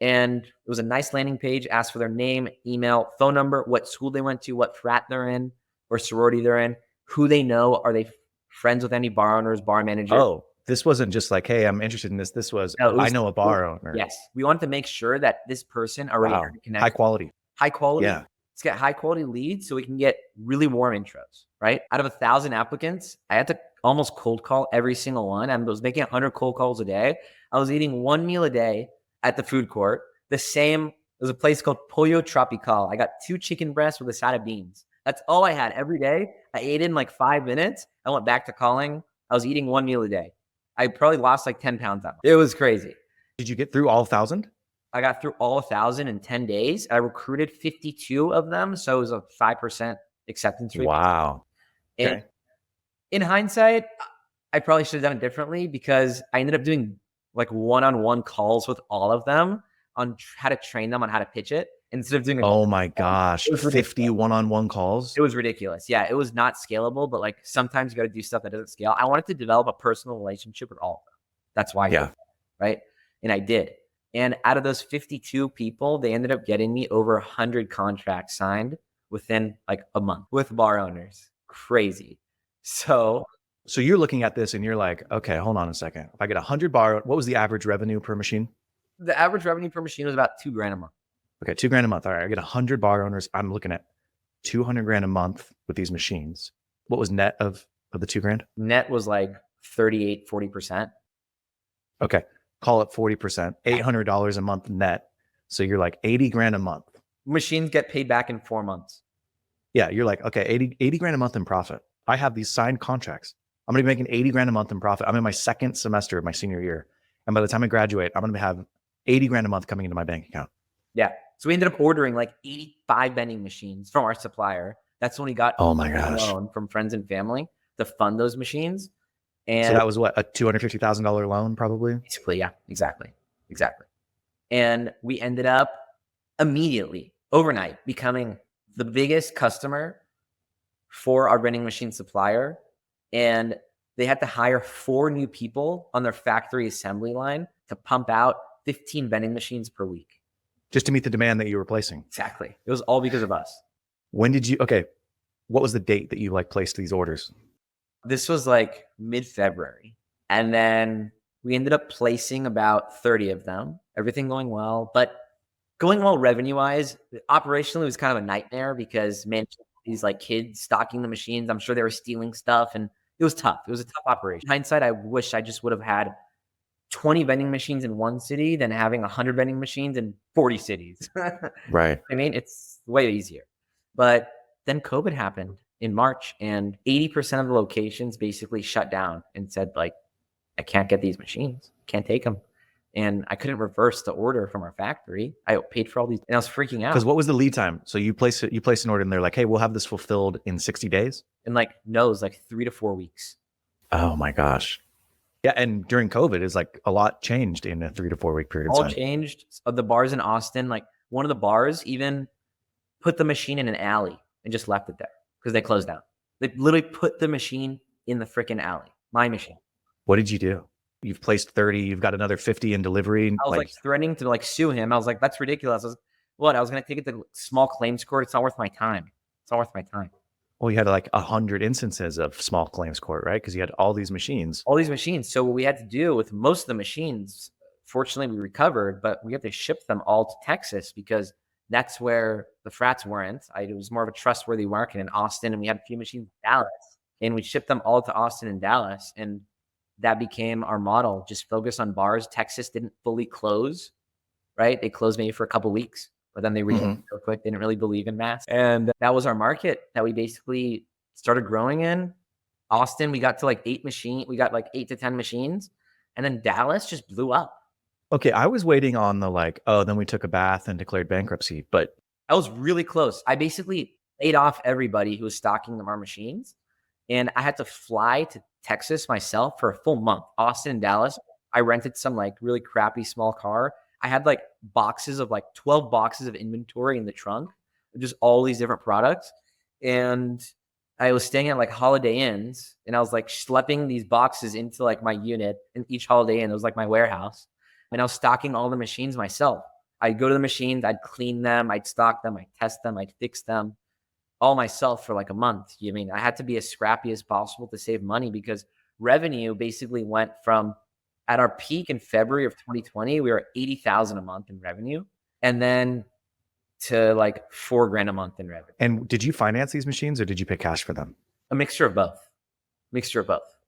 And it was a nice landing page, asked for their name, email, phone number, what school they went to, what frat they're in or sorority they're in, who they know. Are they friends with any bar owners, bar managers? Oh, this wasn't just like, hey, I'm interested in this. This was, I know a bar owner. Yes. We wanted to make sure that this person already connected. High quality. High quality. Yeah. Let's get high quality leads so we can get really warm intros, right? Out of 1,000 applicants, I had to almost cold call every single one. I was making 100 cold calls a day. I was eating one meal a day at the food court. There's a place called Pollo Tropical. I got 2 chicken breasts with a side of beans. That's all I had every day. I ate in like 5 minutes. I went back to calling. I was eating one meal a day. I probably lost like 10 pounds. It was crazy. Did you get through all 1,000? I got through all 1,000 in 10 days. I recruited 52 of them. So it was a 5% acceptance rate. Wow. Okay. And in hindsight, I probably should have done it differently because I ended up doing like one-on-one calls with all of them on how to train them on how to pitch it instead of doing oh my gosh, 50 one-on-one calls. It was ridiculous. Yeah, it was not scalable, but like sometimes you got to do stuff that doesn't scale. I wanted to develop a personal relationship with all of them. That's why I did it, right? And I did. And out of those 52 people, they ended up getting me over 100 contracts signed within like a month with bar owners. Crazy. So you're looking at this and you're like, okay, hold on a second. If I get 100 bar, what was the average revenue per machine? The average revenue per machine was about $2,000 a month. Okay, $2,000 a month. All right, I get 100 bar owners. I'm looking at $200,000 a month with these machines. What was net of the $2,000? Net was like 40%. Okay, call it 40%, $800 a month net. So you're like $80,000 a month. Machines get paid back in 4 months. Yeah, you're like, okay, $80,000 a month in profit. I have these signed contracts. I'm going to be making $80,000 a month in profit. I'm in my second semester of my senior year. And by the time I graduate, I'm going to have $80,000 a month coming into my bank account. Yeah. So we ended up ordering like 85 vending machines from our supplier. That's when we got a loan from friends and family to fund those machines. And so that was what, a $250,000 loan probably? Basically, yeah, exactly. And we ended up immediately, overnight, becoming the biggest customer for our vending machine supplier. And they had to hire 4 new people on their factory assembly line to pump out 15 vending machines per week. Just to meet the demand that you were placing. Exactly. It was all because of us. When did you, okay, what was the date that you like placed these orders? This was like mid-February. And then we ended up placing about 30 of them, everything going well. But Going well revenue wise. Operationally, it was kind of a nightmare because managing these like kids stocking the machines, I'm sure they were stealing stuff, and it was tough. It was a tough operation. In hindsight, I wish I just would have had 20 vending machines in one city than having 100 vending machines in 40 cities. Right. I mean, it's way easier. But then COVID happened in March, and 80% of the locations basically shut down and said, like, I can't get these machines, can't take them. And I couldn't reverse the order from our factory. I paid for all these, and I was freaking out. Because what was the lead time? So you place an order and they're like, hey, we'll have this fulfilled in 60 days. And like, no, it was like 3 to 4 weeks. Oh my gosh. Yeah. And during COVID, it's like a lot changed in a 3 to 4 week period of All time. changed. The bars in Austin, like one of the bars even put the machine in an alley and just left it there because they closed down. They literally put the machine in the freaking alley. My machine. What did you do? You've placed 30, you've got another 50 in delivery. I was like threatening to like sue him. I was like, that's ridiculous. I was going to take it to small claims court. It's not worth my time. It's not worth my time. Well, you had like 100 instances of small claims court, right? Because you had all these machines. So what we had to do with most of the machines, fortunately we recovered, but we had to ship them all to Texas because that's where the frats weren't. It was more of a trustworthy market in Austin, and we had a few machines in Dallas, and we shipped them all to Austin and Dallas, and that became our model. Just focus on bars. Texas didn't fully close, right? They closed maybe for a couple of weeks, but then they reopened real quick. They didn't really believe in masks, and that was our market that we basically started growing in. Austin, we got to like 8 to 10 machines, and then Dallas just blew up. Okay, I was waiting on the like, oh, then we took a bath and declared bankruptcy, but I was really close. I basically laid off everybody who was stocking our machines, and I had to fly to Texas myself for a full month. Austin and Dallas. I rented some like really crappy small car. I had like 12 boxes of inventory in the trunk, just all these different products. And I was staying at like Holiday Inns, and I was like schlepping these boxes into like my unit, and each Holiday Inn, it was like my warehouse. And I was stocking all the machines myself. I'd go to the machines, I'd clean them, I'd stock them, I'd test them, I'd fix them all myself for like a month. I mean, I had to be as scrappy as possible to save money because revenue basically went from, at our peak in February of 2020, we were at 80,000 a month in revenue, and then to like $4,000 a month in revenue. And did you finance these machines or did you pay cash for them? A mixture of both.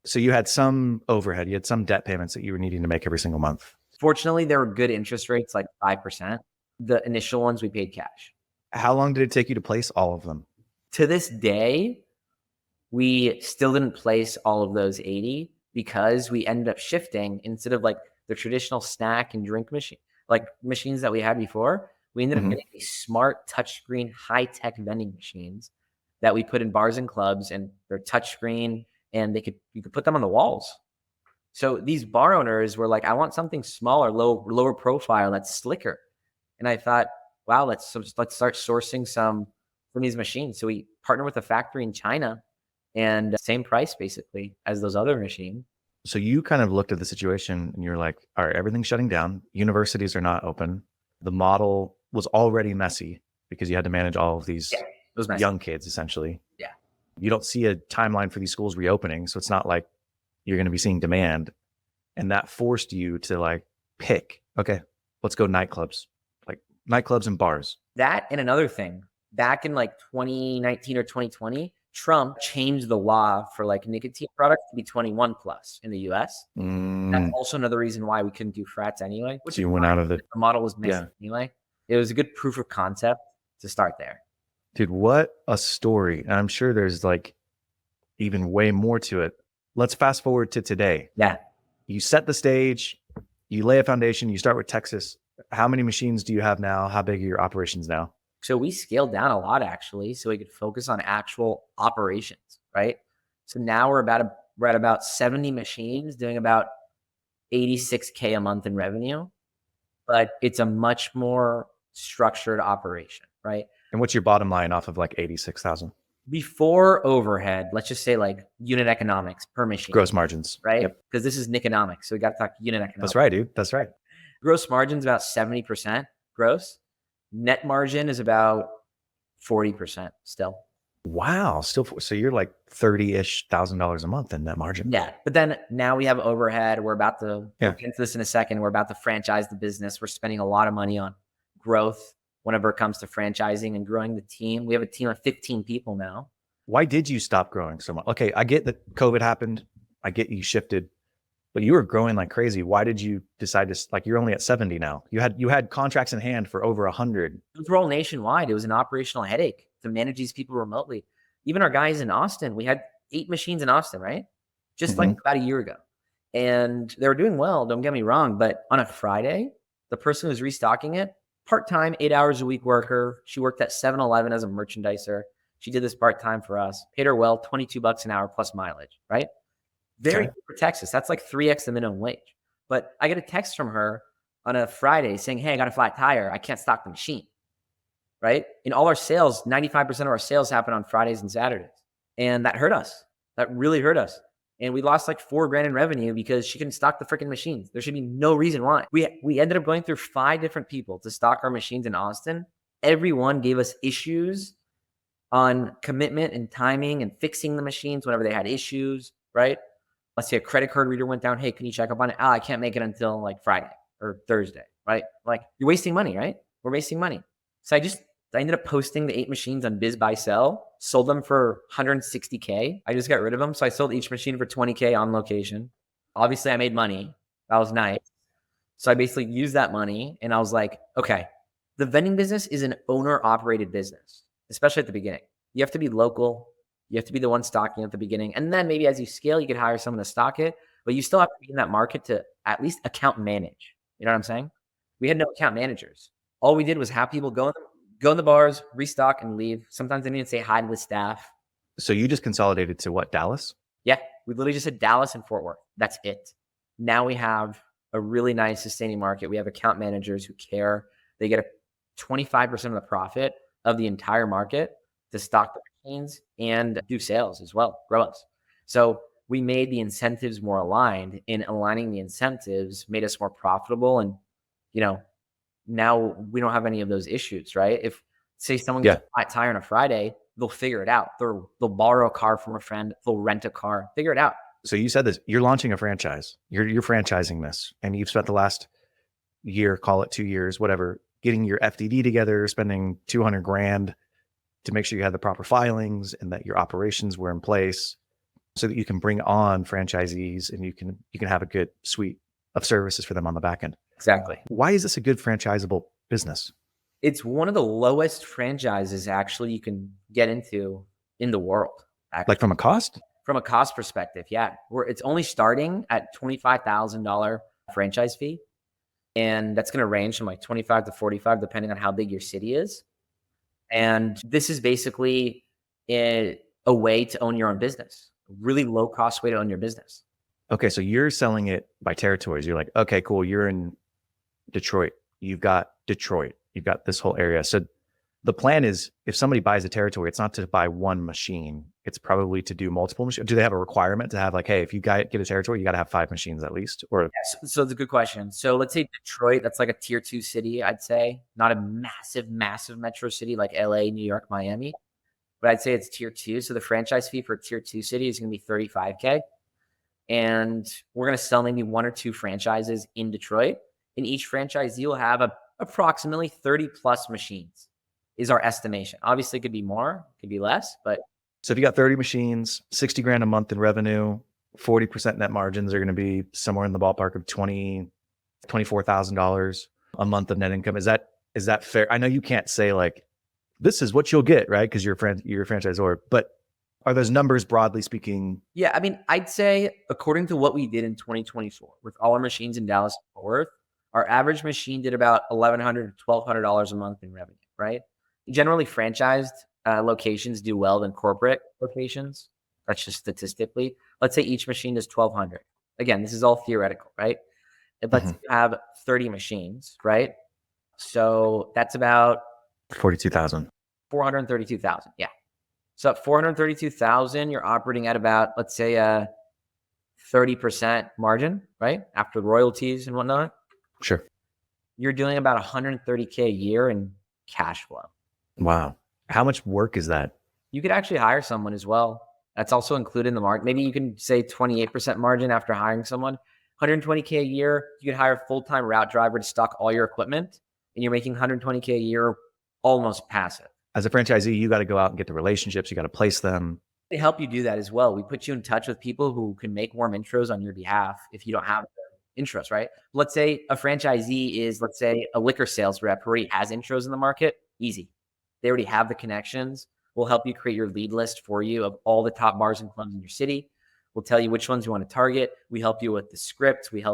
So you had some overhead, you had some debt payments that you were needing to make every single month. Fortunately, there were good interest rates, like 5%. The initial ones we paid cash. How long did it take you to place all of them? To this day, we still didn't place all of those 80 because we ended up shifting. Instead of like the traditional snack and drink machine, like machines that we had before, we ended up getting these smart touchscreen, high-tech vending machines that we put in bars and clubs, and they're touchscreen, and you could put them on the walls. So these bar owners were like, I want something smaller, lower profile, that's slicker. And I thought, wow, let's start sourcing some from these machines. So we partnered with a factory in China, and same price basically as those other machines. So you kind of looked at the situation and you're like, all right, everything's shutting down. Universities are not open. The model was already messy because you had to manage all of these young kids essentially. Yeah. You don't see a timeline for these schools reopening. So it's not like you're going to be seeing demand. And that forced you to like pick, okay, let's go nightclubs, like nightclubs and bars. That and another thing, back in like 2019 or 2020, Trump changed the law for like nicotine products to be 21 plus in the US. That's also another reason why we couldn't do frats anyway. So you went out of it. The model was missing anyway. It was a good proof of concept to start there. Dude, what a story. And I'm sure there's like even way more to it. Let's fast forward to today. Yeah. You set the stage, you lay a foundation, you start with Texas. How many machines do you have now? How big are your operations now? So we scaled down a lot actually, so we could focus on actual operations, right? So now we're at about 70 machines doing about 86K a month in revenue, but it's a much more structured operation, right? And what's your bottom line off of like 86,000? Before overhead, let's just say like unit economics per machine. Gross margins. Right? Because this is Niconomics. So we got to talk unit economics. That's right, dude. That's right. Gross margin's about 70% gross. Net margin is about 40% still. Wow. So you're like $30,000 a month in net margin. Yeah. But then now we have overhead. We're about to Yeah. get into this in a second. We're about to franchise the business. We're spending a lot of money on growth whenever it comes to franchising and growing the team. We have a team of 15 people now. Why did you stop growing so much? Okay, I get that COVID happened. I get you shifted, but you were growing like crazy. Why did you decide to, like, you're only at 70 now? You had contracts in hand for over 100. Those were all nationwide. It was an operational headache to manage these people remotely. Even our guys in Austin, we had 8 machines in Austin, right? Just like about a year ago. And they were doing well, don't get me wrong. But on a Friday, the person who was restocking it, part-time, 8 hours a week worker. She worked at 7-Eleven as a merchandiser. She did this part-time for us, paid her well, $22 an hour plus mileage, right? Very good for Texas. That's like 3x the minimum wage. But I get a text from her on a Friday saying, hey, I got a flat tire. I can't stock the machine, right? In all our sales, 95% of our sales happen on Fridays and Saturdays. And that hurt us. That really hurt us. And we lost like $4,000 in revenue because she couldn't stock the freaking machines. There should be no reason why. We ended up going through 5 different people to stock our machines in Austin. Everyone gave us issues on commitment and timing and fixing the machines whenever they had issues, right? Let's say a credit card reader went down. Hey, can you check up on it? I can't make it until like Friday or Thursday, right? Like, you're wasting money, right? We're wasting money. So I ended up posting the 8 machines on Biz Buy Sell, sold them for $160K. I just got rid of them. So I sold each machine for $20K on location. Obviously, I made money. That was nice. So I basically used that money and I was like, okay, the vending business is an owner-operated business, especially at the beginning. You have to be local. You have to be the one stocking at the beginning. And then maybe as you scale, you could hire someone to stock it, but you still have to be in that market to at least account manage. You know what I'm saying? We had no account managers. All we did was have people go in the bars, restock, and leave. Sometimes they didn't even say hi to the staff. So you just consolidated to what, Dallas? Yeah, we literally just said Dallas and Fort Worth. That's it. Now we have a really nice sustaining market. We have account managers who care. They get a 25% of the profit of the entire market to stock the machines and do sales as well, grow us. So we made the incentives more aligned, and aligning the incentives made us more profitable. And, now we don't have any of those issues, right? If, say, someone gets a flat tire on a Friday, they'll figure it out. They'll borrow a car from a friend. They'll rent a car, figure it out. So you said this, you're launching a franchise. You're franchising this, and you've spent the last year, call it 2 years, whatever, getting your FDD together, spending $200,000 to make sure you had the proper filings and that your operations were in place so that you can bring on franchisees and you can have a good suite of services for them on the back end. Exactly. Why is this a good franchisable business? It's one of the lowest franchises actually you can get into in the world. Actually. Like from a cost? From a cost perspective, yeah. It's only starting at $25,000 franchise fee. And that's going to range from like 25 to 45, depending on how big your city is. And this is basically a way to own your own business, a really low cost way to own your business. Okay. So you're selling it by territories. You're like, okay, cool. You're in Detroit. You've got this whole area. So the plan is, if somebody buys a territory, it's not to buy one machine. It's probably to do multiple machines. Do they have a requirement to have like, hey, if you get a territory, you got to have 5 machines at least? Or yes. So it's a good question. So let's say Detroit, that's like a tier 2 city, I'd say. Not a massive metro city like LA, New York, Miami. But I'd say it's tier 2. So the franchise fee for a tier 2 city is going to be $35K. And we're going to sell maybe 1 or 2 franchises in Detroit. And each franchisee will have approximately 30 plus machines is our estimation. Obviously, it could be more, it could be less, but. So if you got 30 machines, $60,000 a month in revenue, 40% net margins are going to be somewhere in the ballpark of $24,000 a month of net income. Is that fair? I know you can't say like, this is what you'll get, right? Because you're a franchisor, but are those numbers broadly speaking? Yeah, I mean, I'd say according to what we did in 2024 with all our machines in Dallas and Fort Worth, our average machine did about $1,100 to $1,200 a month in revenue, right? Generally, franchised locations do well than corporate locations. That's just statistically. Let's say each machine does $1,200. Again, this is all theoretical, right? But you have 30 machines, right? So that's about 42,000. 432,000. Yeah. So at 432,000, you're operating at about, let's say, a 30% margin, right? After royalties and whatnot. Sure. You're doing about $130K a year in cash flow. Wow. How much work is that? You could actually hire someone as well. That's also included in the market. Maybe you can say 28% margin after hiring someone. $120K a year. You could hire a full-time route driver to stock all your equipment. and you're making 120K a year, almost passive. As a franchisee, you got to go out and get the relationships. You got to place them. They help you do that as well. We put you in touch with people who can make warm intros on your behalf if you don't have the intros, right? Let's say a franchisee is, let's say, a liquor sales rep who already has intros in the market. Easy. They already have the connections. We'll help you create your lead list for you of all the top bars and clubs in your city. We'll tell you which ones you want to target. We help you with the script. We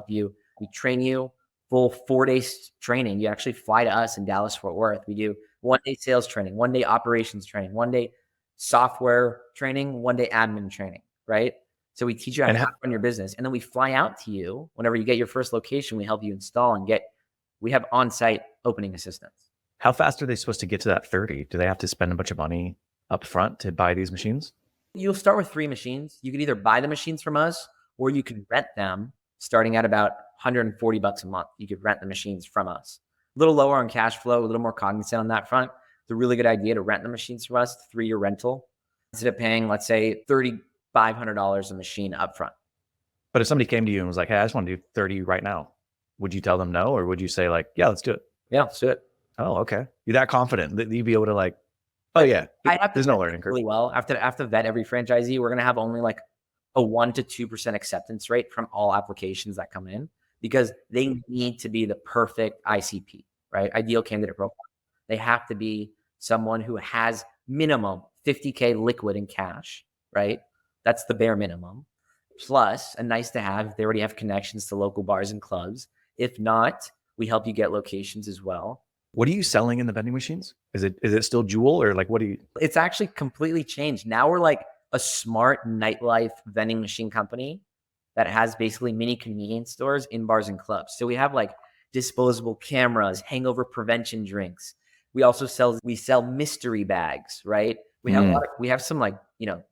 train you. Full 4-day training. You actually fly to us in Dallas, Fort Worth. We do 1-day sales training, 1-day operations training, 1-day software training, 1-day admin training, right? So we teach you how to run your business. And then we fly out to you whenever you get your first location. We help you install and we have on-site opening assistants. How fast are they supposed to get to that 30? Do they have to spend a bunch of money up front to buy these machines? You'll start with 3 machines. You could either buy the machines from us or you can rent them starting at about $140 a month. You could rent the machines from us. A little lower on cash flow, a little more cognizant on that front. It's a really good idea to rent the machines from us, 3-year rental, instead of paying, let's say, $3,500 a machine upfront. But if somebody came to you and was like, hey, I just want to do 30 right now, would you tell them no? Or would you say like, yeah, let's do it? Yeah, let's do it. Oh, okay. You're that confident that you'd be able to like, oh yeah, there's no learning curve. Really well. After vet every franchisee, we're going to have only like a 1 to 2% acceptance rate from all applications that come in because they need to be the perfect ICP, right? Ideal candidate profile. They have to be someone who has minimum 50K liquid in cash, right? That's the bare minimum. Plus, a nice to have if they already have connections to local bars and clubs. If not, we help you get locations as well. What are you selling in the vending machines? Is it still Juul or like what do you? It's actually completely changed. Now we're like a smart nightlife vending machine company that has basically mini convenience stores in bars and clubs. So we have like disposable cameras, hangover prevention drinks. We also sell mystery bags, right? We have some like,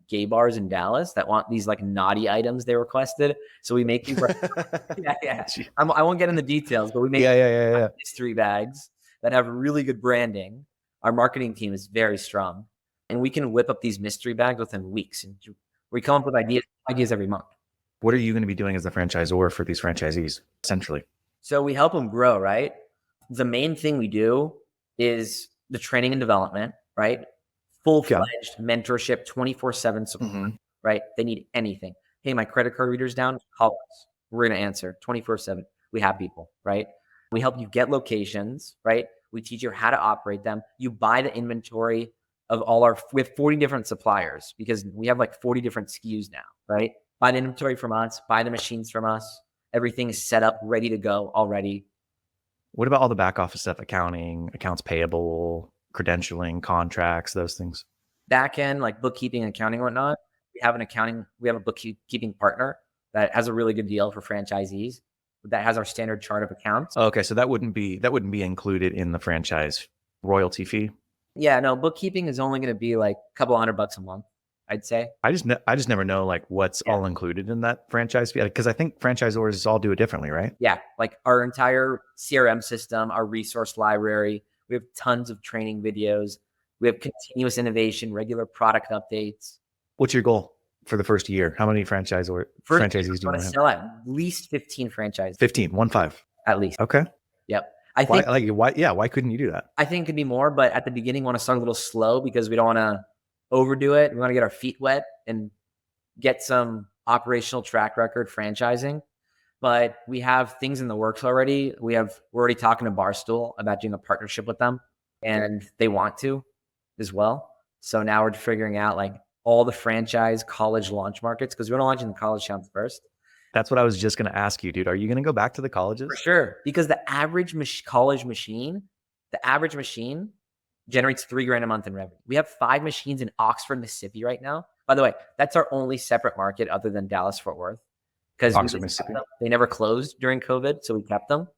gay bars in Dallas that want these like naughty items they requested. So we make these yeah. I won't get into details, but we make mystery bags that have really good branding. Our marketing team is very strong. And we can whip up these mystery bags within weeks. And we come up with ideas every month. What are you going to be doing as the franchisor for these franchisees, essentially? So we help them grow, right? The main thing we do is the training and development, right? Full-fledged mentorship, 24/7 support, right? They need anything. Hey, my credit card reader's down, call us. We're going to answer 24/7. We have people, right? We help you get locations, right? We teach you how to operate them. You buy the inventory of we have 40 different suppliers because we have like 40 different SKUs now, right? Buy the inventory from us, buy the machines from us. Everything is set up, ready to go already. What about all the back office stuff? Accounting, accounts payable, credentialing, contracts, those things? Back end, like bookkeeping, accounting, and whatnot. We have a bookkeeping partner that has a really good deal for franchisees that has our standard chart of accounts. Okay. So that wouldn't be included in the franchise royalty fee. Yeah, no, bookkeeping is only going to be like a couple $100 a month, I'd say. I just never know like what's all included in that franchise fee because I think franchisors all do it differently, right? Yeah, like our entire CRM system, our resource library, we have tons of training videos. We have continuous innovation, regular product updates. What's your goal for the first year? How many franchisees do you want to sell at least 15 franchises? 15, 15. At least. Okay. Yep. Why couldn't you do that? I think it could be more, but at the beginning, want to start a little slow because we don't want to overdo it. We want to get our feet wet and get some operational track record franchising. But we have things in the works already. We're already talking to Barstool about doing a partnership with them, and they want to as well. So now we're figuring out like all the franchise college launch markets because we're going to launch in the college towns first. That's what I was just going to ask you, dude. Are you going to go back to the colleges? For sure. Because the average college machine generates $3,000 a month in revenue. We have 5 machines in Oxford, Mississippi right now. By the way, that's our only separate market other than Dallas, Fort Worth. Because Oxford, Mississippi. They never closed during COVID, so we kept them.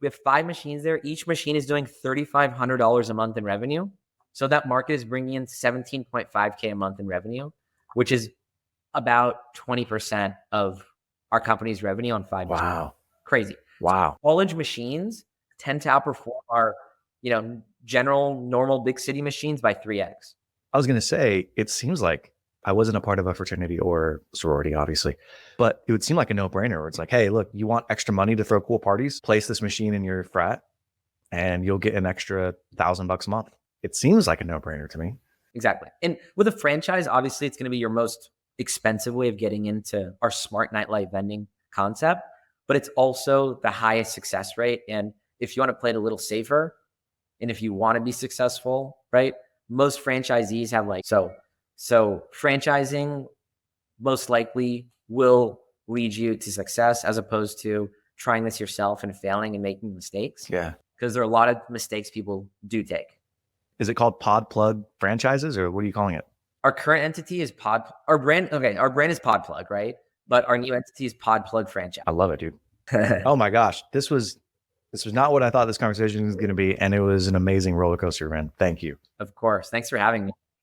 We have 5 machines there. Each machine is doing $3,500 a month in revenue. So that market is bringing in $17.5K a month in revenue, which is about 20% of our company's revenue on 5 machines. Wow. Crazy. Wow. College machines tend to outperform our, general, normal big city machines by 3x. I was going to say, it seems like I wasn't a part of a fraternity or sorority, obviously, but it would seem like a no-brainer where it's like, hey, look, you want extra money to throw cool parties? Place this machine in your frat and you'll get an extra $1,000 a month. It seems like a no-brainer to me. Exactly. And with a franchise, obviously it's going to be your most expensive way of getting into our smart nightlife vending concept, but it's also the highest success rate. And if you want to play it a little safer, and if you want to be successful, right? Most franchisees have so franchising most likely will lead you to success as opposed to trying this yourself and failing and making mistakes. Yeah. Because there are a lot of mistakes people do take. Is it called Podplug franchises, or what are you calling it? Our current entity is our brand is Podplug, right? But our new entity is Podplug franchise. I love it, dude. Oh my gosh. This was not what I thought this conversation was going to be. And it was an amazing roller coaster, man. Thank you. Of course. Thanks for having me.